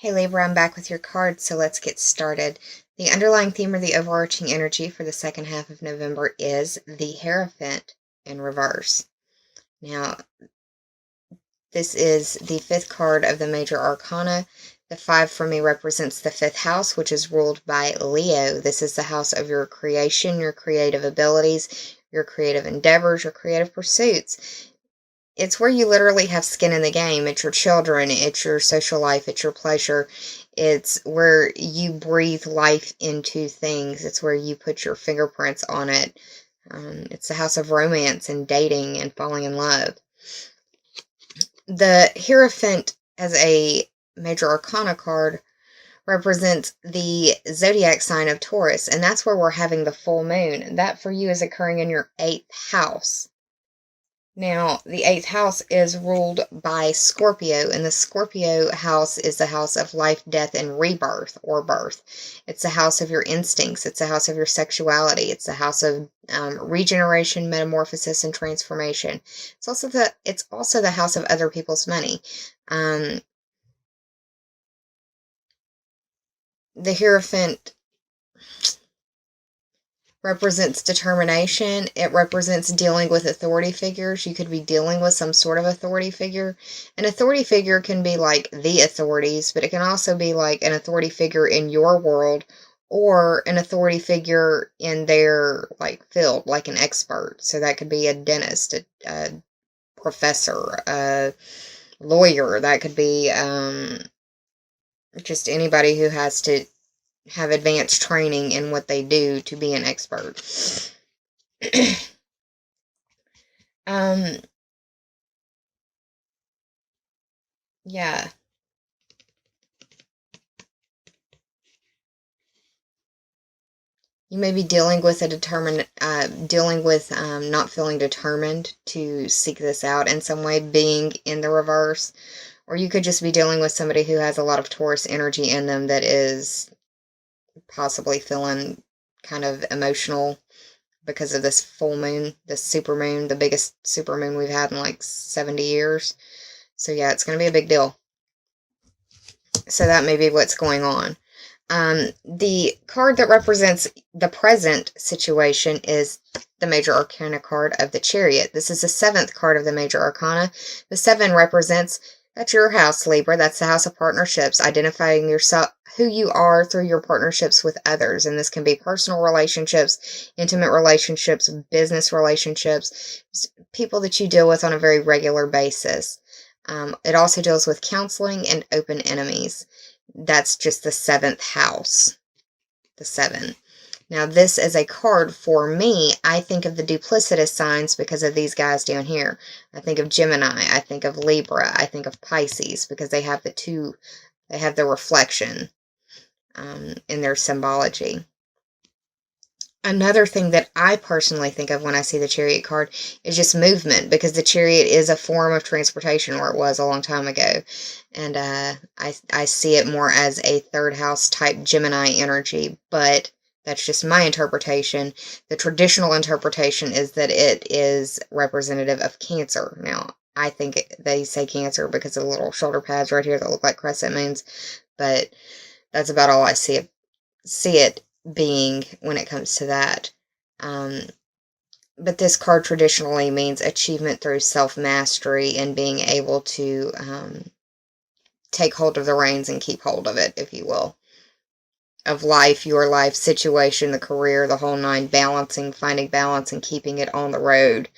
Hey Libra, I'm back with your cards, so let's get started. The underlying theme or the overarching energy for the second half of November is the Hierophant in reverse. Now, this is the fifth card of the major arcana. The 5 for me represents the fifth house, which is ruled by Leo. This is the house of your creation, your creative abilities, your creative endeavors, your creative pursuits. It's where you literally have skin in the game. It's your children, it's your social life, it's your pleasure. It's where you breathe life into things. It's where you put your fingerprints on it. It's the house of romance and dating and falling in love. The Hierophant, as a major arcana card, represents the zodiac sign of Taurus, and that's where we're having the full moon. That for you is occurring in your 8th house. Now, the 8th house is ruled by Scorpio, and the Scorpio house is the house of life, death, and rebirth or birth. It's the house of your instincts. It's the house of your sexuality. It's the house of regeneration, metamorphosis, and transformation. It's also the house of other people's money. The Hierophant represents determination. It represents dealing with authority figures. You could be dealing with some sort of authority figure. An authority figure can be like the authorities, but it can also be like an authority figure in your world or an authority figure in their like field, like an expert. So that could be a dentist, a professor, a lawyer. That could be just anybody who has to have advanced training in what they do to be an expert. Yeah. You may be dealing with not feeling determined to seek this out in some way, being in the reverse. Or you could just be dealing with somebody who has a lot of Taurus energy in them that is possibly feeling kind of emotional because of this full moon, this supermoon, the biggest supermoon we've had in like 70 years. So yeah, it's going to be a big deal. So that may be what's going on. The card that represents the present situation is the major arcana card of the Chariot. This is the 7th card of the major arcana. The 7 represents, that's your house, Libra. That's the house of partnerships, identifying yourself, who you are through your partnerships with others. And this can be personal relationships, intimate relationships, business relationships, people that you deal with on a very regular basis. It also deals with counseling and open enemies. That's just the 7th house, the 7. Now, this is a card for me. I think of the duplicitous signs because of these guys down here. I think of Gemini. I think of Libra. I think of Pisces because they have the reflection in their symbology. Another thing that I personally think of when I see the Chariot card is just movement, because the Chariot is a form of transportation, or it was a long time ago. And I see it more as a 3rd house type Gemini energy, but that's just my interpretation. The traditional interpretation is that it is representative of Cancer. Now, I think they say Cancer because of the little shoulder pads right here that look like crescent moons, but that's about all I see it being when it comes to that. But this card traditionally means achievement through self-mastery and being able to take hold of the reins and keep hold of it, if you will, of life, your life situation, the career, the whole 9, finding balance and keeping it on the road,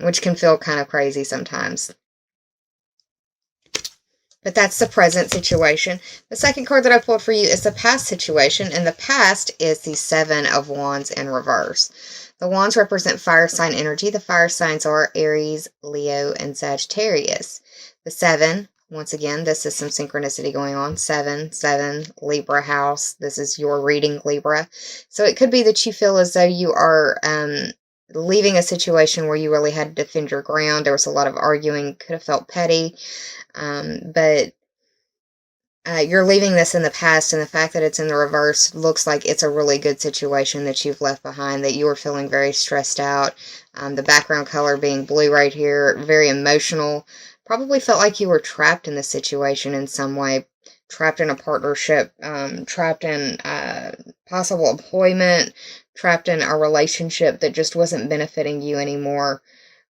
which can feel kind of crazy sometimes. But that's the present situation. The second card that I pulled for you is the past situation, and the past is the 7 of Wands in reverse. The Wands represent fire sign energy. The fire signs are Aries, Leo, and Sagittarius. The 7, once again, this is some synchronicity going on. 7, Libra house. This is your reading, Libra. So it could be that you feel as though you are leaving a situation where you really had to defend your ground. There was a lot of arguing, could have felt petty. But you're leaving this in the past, and the fact that it's in the reverse looks like it's a really good situation that you've left behind, that you were feeling very stressed out. The background color being blue right here, very emotional, probably felt like you were trapped in the situation in some way, trapped in a partnership, trapped in possible employment, trapped in a relationship that just wasn't benefiting you anymore.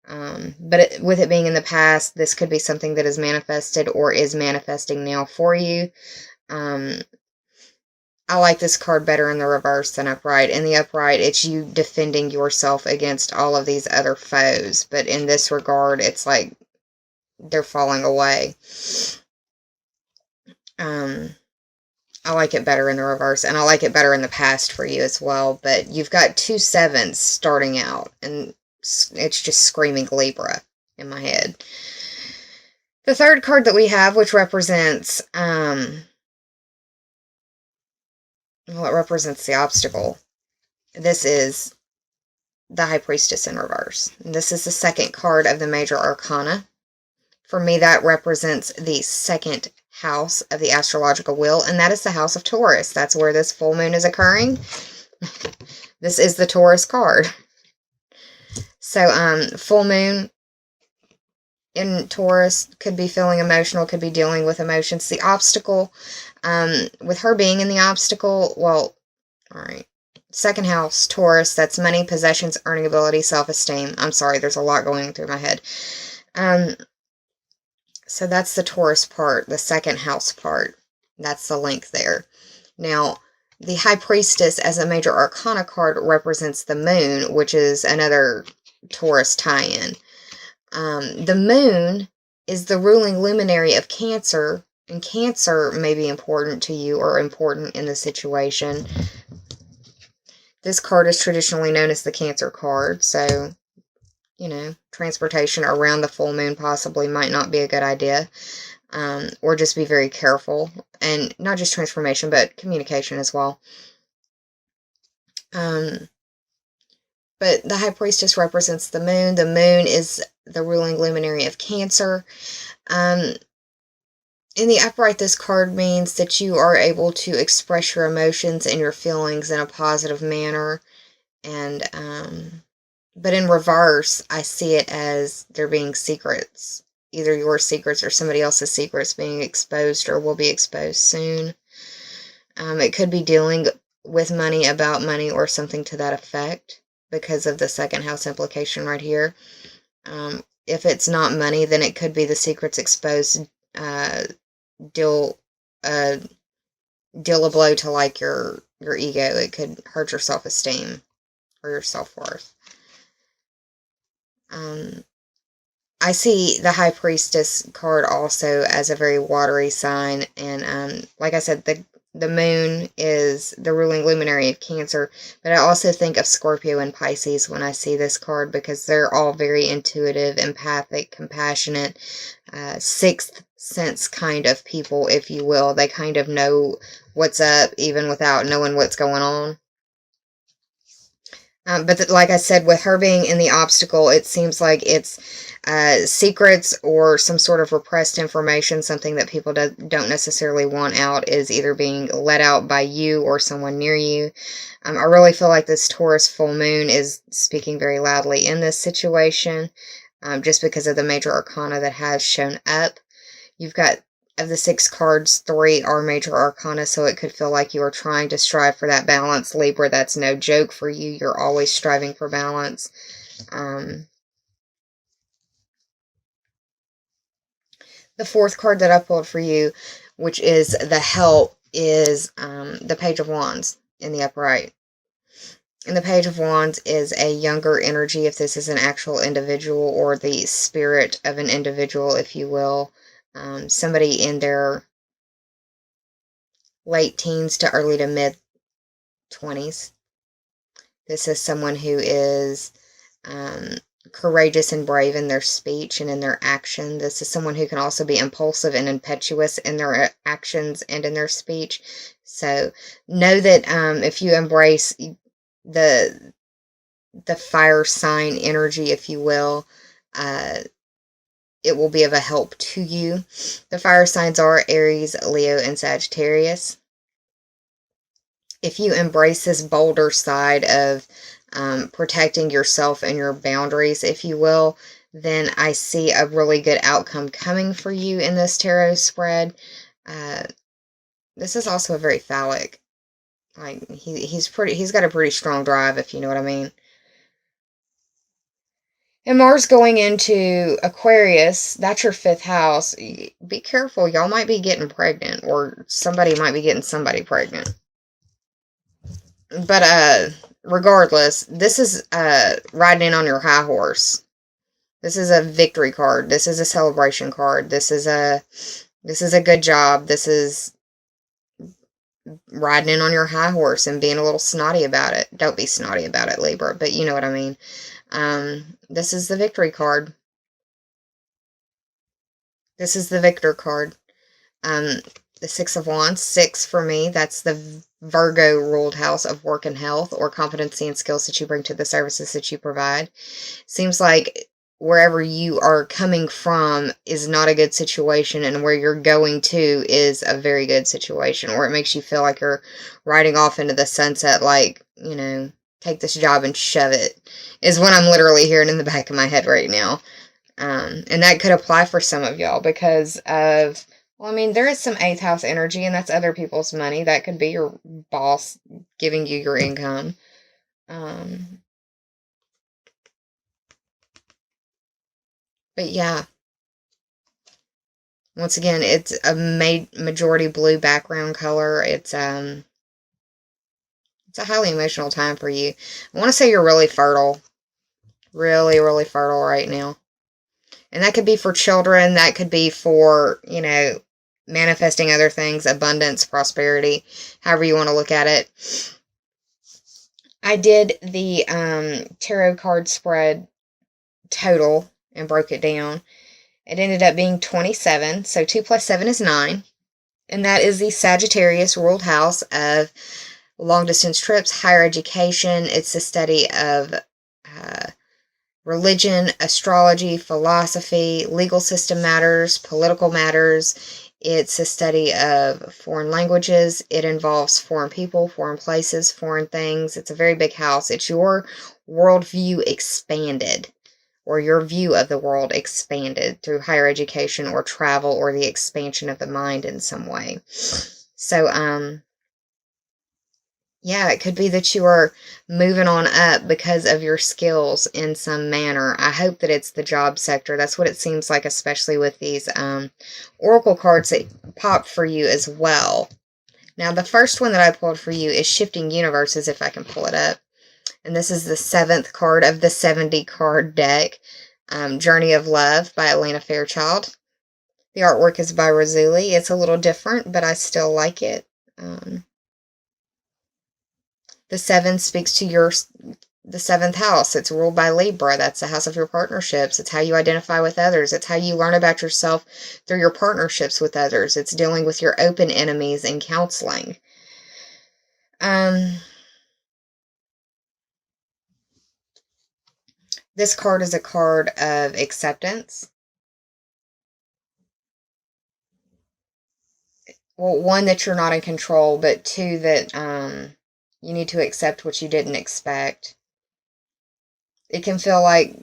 But with it being in the past, this could be something that is manifested or is manifesting now for you. I like this card better in the reverse than upright. In the upright, it's you defending yourself against all of these other foes. But in this regard, it's like they're falling away. I like it better in the reverse, and I like it better in the past for you as well. But you've got 2 sevens starting out, and it's just screaming Libra in my head. The third card that we have, which represents, well, it represents the obstacle. This is the High Priestess in reverse. This is the second card of the Major Arcana. For me, that represents the second house of the astrological wheel, and that is the house of Taurus. That's where this full moon is occurring. This is the Taurus card. So, full moon in Taurus could be feeling emotional, could be dealing with emotions. The obstacle, with her being in the obstacle, well, all right. Second house, Taurus, that's money, possessions, earning ability, self-esteem. I'm sorry, there's a lot going through my head. So that's the Taurus part, the second house part. That's the link there. Now, the High Priestess as a Major Arcana card represents the moon, which is another Taurus tie-in. The moon is the ruling luminary of Cancer, and Cancer may be important to you or important in the situation. This card is traditionally known as the Cancer card, so, you know, transportation around the full moon possibly might not be a good idea, or just be very careful, and not just transformation, but communication as well. But the High Priestess represents the moon. The moon is the ruling luminary of Cancer. In the upright, this card means that you are able to express your emotions and your feelings in a positive manner. And, but in reverse, I see it as there being secrets. Either your secrets or somebody else's secrets being exposed or will be exposed soon. It could be dealing with money, about money, or something to that effect because of the second house implication right here. If it's not money, then it could be the secrets exposed, deal a blow to like your ego. It could hurt your self-esteem or your self-worth. I see the High Priestess card also as a very watery sign, and like I said, the moon is the ruling luminary of Cancer, but I also think of Scorpio and Pisces when I see this card because they're all very intuitive, empathic, compassionate, sixth sense kind of people, if you will. They kind of know what's up even without knowing what's going on. But like I said, with her being in the obstacle, it seems like it's secrets or some sort of repressed information, something that people don't necessarily want out, is either being let out by you or someone near you. I really feel like this Taurus full moon is speaking very loudly in this situation, just because of the Major Arcana that has shown up. You've got, of the 6 cards, 3 are Major Arcana, so it could feel like you are trying to strive for that balance. Libra, that's no joke for you. You're always striving for balance. The 4th card that I pulled for you, which is the Help, is the Page of Wands in the upright. And the Page of Wands is a younger energy, if this is an actual individual or the spirit of an individual, if you will. Somebody in their late teens to early to mid 20s. This is someone who is courageous and brave in their speech and in their action. This is someone who can also be impulsive and impetuous in their actions and in their speech. So know that if you embrace the fire sign energy, if you will, it will be of a help to you. The fire signs are Aries, Leo, and Sagittarius. If you embrace this bolder side of protecting yourself and your boundaries, if you will, then I see a really good outcome coming for you in this tarot spread. This is also a very phallic, like, he's got a pretty strong drive, if you know what I mean. And Mars going into Aquarius, that's your 5th house. Be careful, y'all might be getting pregnant, or somebody might be getting somebody pregnant. But regardless, this is riding in on your high horse. This is a victory card. This is a celebration card. This is a good job. This is riding in on your high horse and being a little snotty about it. Don't be snotty about it, Libra, but you know what I mean. This is the victory card. This is the victor card. The 6 of Wands, 6 for me, that's the Virgo ruled house of work and health, or competency and skills that you bring to the services that you provide. Seems like wherever you are coming from is not a good situation, and where you're going to is a very good situation, or it makes you feel like you're riding off into the sunset, like, you know, take this job and shove it, is what I'm literally hearing in the back of my head right now. And that could apply for some of y'all because of, well, I mean, there is some 8th house energy, and that's other people's money. That could be your boss giving you your income. But yeah, once again, it's a majority blue background color. It's a highly emotional time for you. I want to say you're really fertile. Really, really fertile right now. And that could be for children. That could be for, you know, manifesting other things, abundance, prosperity, however you want to look at it. I did the tarot card spread total and broke it down. It ended up being 27. So 2 plus 7 is 9. And that is the Sagittarius ruled house of long distance trips, higher education. It's the study of religion, astrology, philosophy, legal system matters, political matters. It's a study of foreign languages. It involves foreign people, foreign places, foreign things. It's a very big house. It's your worldview expanded, or your view of the world expanded through higher education or travel or the expansion of the mind in some way. So, yeah, it could be that you are moving on up because of your skills in some manner. I hope that it's the job sector. That's what it seems like, especially with these oracle cards that popped for you as well. Now, the first one that I pulled for you is Shifting Universes, if I can pull it up. And this is the 7th card of the 70 card deck, Journey of Love by Elena Fairchild. The artwork is by Razuli. It's a little different, but I still like it. The 7 speaks to the 7th house. It's ruled by Libra. That's the house of your partnerships. It's how you identify with others. It's how you learn about yourself through your partnerships with others. It's dealing with your open enemies and counseling. This card is a card of acceptance. Well, 1, that you're not in control, but 2, that you need to accept what you didn't expect. It can feel like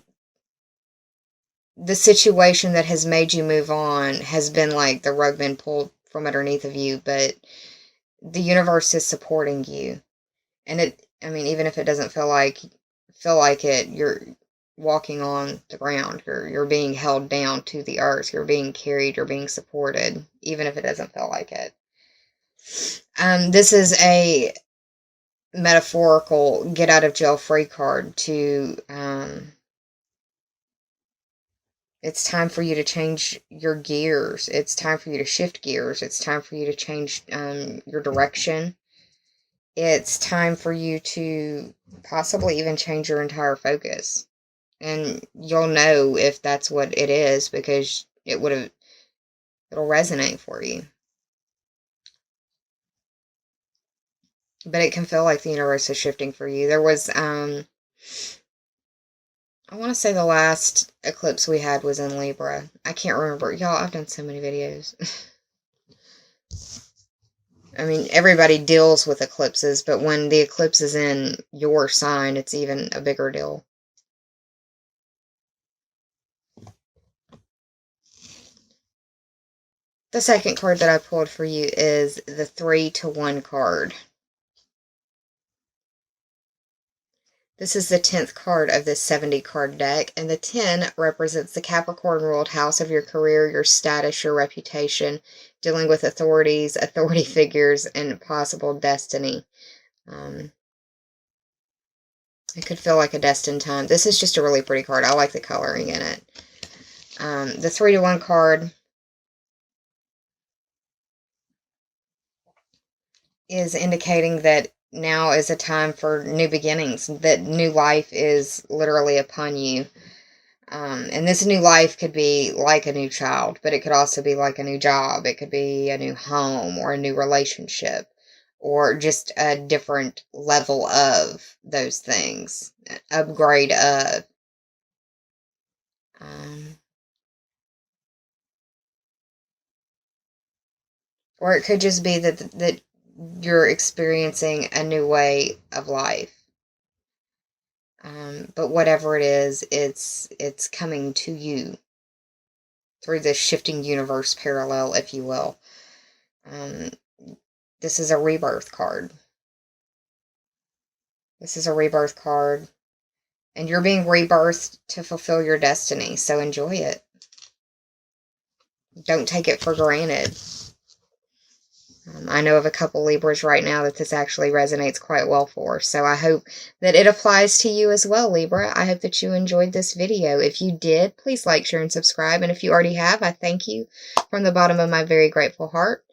the situation that has made you move on has been like the rug been pulled from underneath of you, but the universe is supporting you. And I mean, even if it doesn't feel like it, you're walking on the ground. You're being held down to the earth. You're being carried. You're being supported, even if it doesn't feel like it. This is a metaphorical get out of jail free card to, it's time for you to change your gears. It's time for you to shift gears. It's time for you to change your direction. It's time for you to possibly even change your entire focus. And you'll know if that's what it is, because it'll resonate for you. But it can feel like the universe is shifting for you. There was, I want to say the last eclipse we had was in Libra. I can't remember. Y'all, I've done so many videos. I mean, everybody deals with eclipses, but when the eclipse is in your sign, it's even a bigger deal. The second card that I pulled for you is the 3-to-1 card. This is the 10th card of this 70 card deck, and the 10 represents the Capricorn ruled house of your career, your status, your reputation, dealing with authorities, authority figures, and possible destiny. It could feel like a destined time. This is just a really pretty card. I like the coloring in it. The 3-to-1 card is indicating that now is a time for new beginnings, that new life is literally upon you. And this new life could be like a new child, but it could also be like a new job. It could be a new home or a new relationship or just a different level of those things, upgrade of. Or it could just be that you're experiencing a new way of life. But whatever it is, it's coming to you through this shifting universe parallel, if you will. This is a rebirth card. This is a rebirth card. And you're being rebirthed to fulfill your destiny, so enjoy it. Don't take it for granted. I know of a couple Libras right now that this actually resonates quite well for, so I hope that it applies to you as well, Libra. I hope that you enjoyed this video. If you did, please like, share, and subscribe, and if you already have, I thank you from the bottom of my very grateful heart.